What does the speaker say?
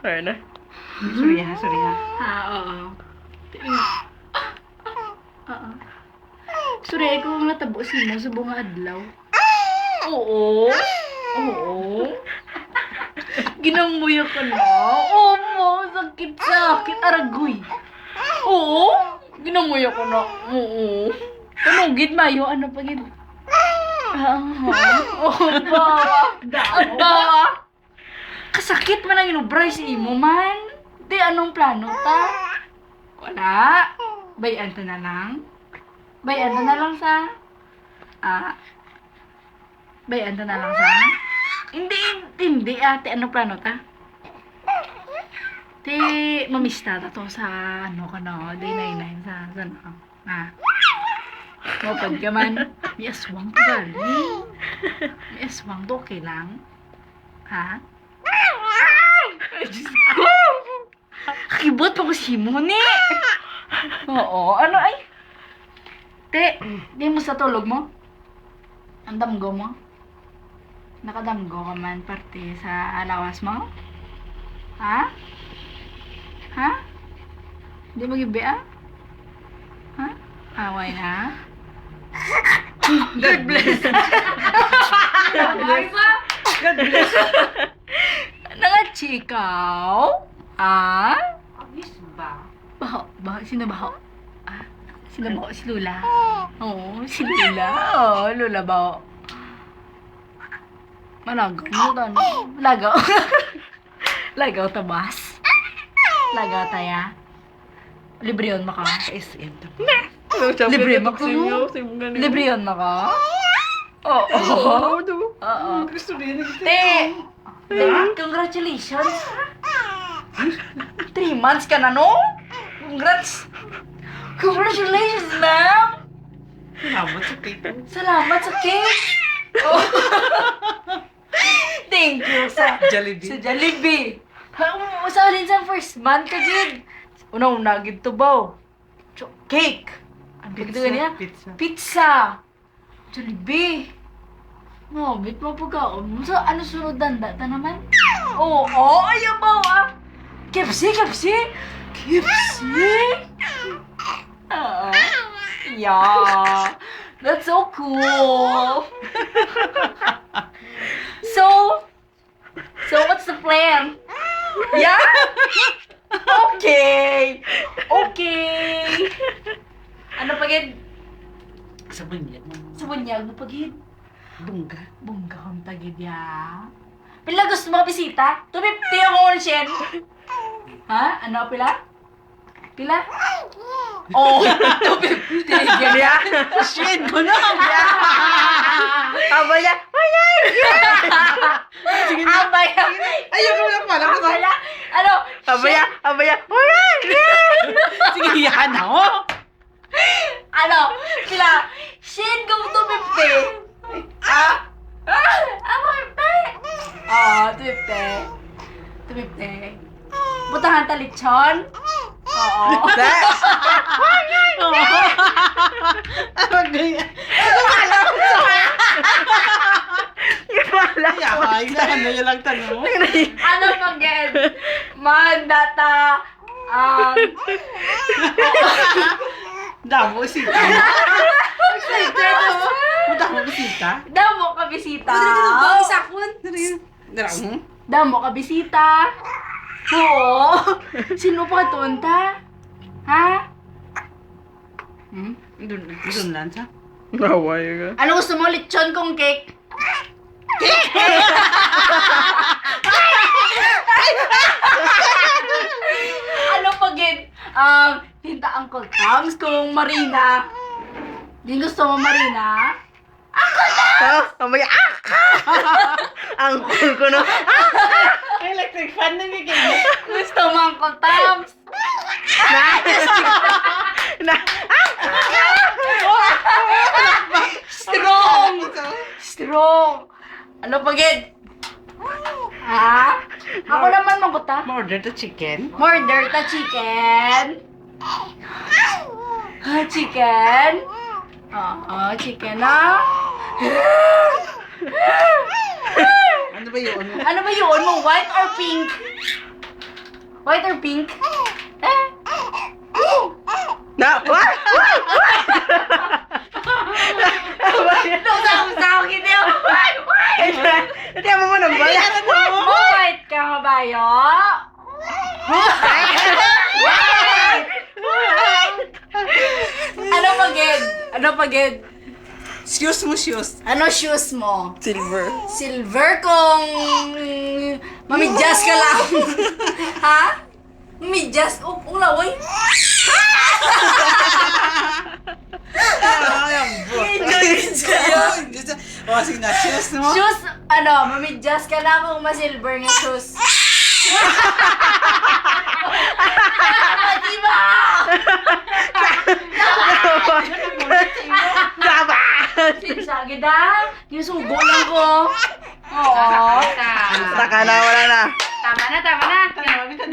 Ayun na. Sorry ha. Oo. Oo. Sorry, ikaw ang natabusin mo sa bunga adlaw. Oo. Ginamuya ka na? Oo, sakit. Aragoy. Oo. Ginamuya ka na? Oo. Tunugid mayo, ano pa gid? Aba. Kasakit man ang inubray si imo man. Di anong plano ta? Wala. Bayan ta na lang. Bayan ta na lang sa... Bayan ta na lang sa... Hindi ate. Anong plano ta? Ti, mamista ta to sa ano ka na. Day 99 sa na. Mapad ka man. May aswang to galing. May aswang to, okay lang? Ha? Ay, Diyos ko! Kakibot mo ko si Moni! Oo, ano ay? Te, di mo sa tulog mo? Ang damgo mo? Nakadamgo ka man parte sa alawas mo? Ha? Ha? Di mo gibe ah? Ha? Away na? God bless. Away pa? God bless. Nangachikaw? Ah? Abis ba? Baho? Sino baho? Ah? Sino baho? Si Lula? Oo, si Lula. Oo, Lula baho. Malagaw mo to, no? Lagaw. Lagaw tabas. Lagaw taya. Libre yun maka. SM to. Libre mo ko. Libre yun maka. Oo. Oo. Gusto rin. Te! Congratulations! 3 months ka na, no? Congrats! Congratulations, ma'am! Salamat sa kita. Salamat sa cake! Oh. Thank you sa Jollibee. Jollibee. Usalin sa first month ka, Jid. Una-una, gito ba? Cake. Ang pagkito niya? Pizza. Jollibee. No, bit mo pagkaon mo. So, ano sunod danda ta naman? Oo, ayaw ba KFC? Yeah. That's so cool. So what's the plan? Yeah? Okay. Ano pagid? Sa bunyag. Sa bunyag mo pagid? Bungga. Bungga kong tagid ya. Pila gusto mo bisita? 250 ako ulit siya. Ha? Ano pila? Pila? Oh, 250. Ganyan. Shit ko na. Abaya. Sige na. Abaya. Ayoko na pala. Abaya. Ano? Abaya. Sige, yan ako. Ano? Pila? Shin go 250. Ako 50. Oo, 250. Butahan talitson? Oo. Ay, saan na lang tanong? Ano pag-get? Mandata. Damo sita. Damo bisita. Damo ka bisita. Damo. Damo ka bisita. Oo. Sino pa tunta? Ha? Doon lang sa. Naway ka. Ano gusto mo? Lechon kong cake? Ano pagin? Tinta Uncle Tom's kung Marina. Di gusto mo Marina? Mamaya, ang cool ko no. Electric fan na bigay. Gusto mo Uncle Tom's? Strong! Ano pagin? Ha? Ako naman mabuta. Order the chicken. Murder ta chicken. Chicken. Oo, chicken na. Ano ba yun? Ano ba yun mo? White or pink? White or pink? Na, what? Sa akin yun. Ito mo mo nang bala. White ka kabayo? Ano pagid? Shoes mo, shoes. Ano shoes mo? Silver. Silver kung mamidjas ka lang. Ha? Mamidjas? Ulaway? O, sige na, shoes mo. Shoes, mamidjas ka lang kung masilver nga shoes. Diba? Tama! Sinsagid ha? Yung sugo lang ko. Oo. Saka na, wala na. Tama na.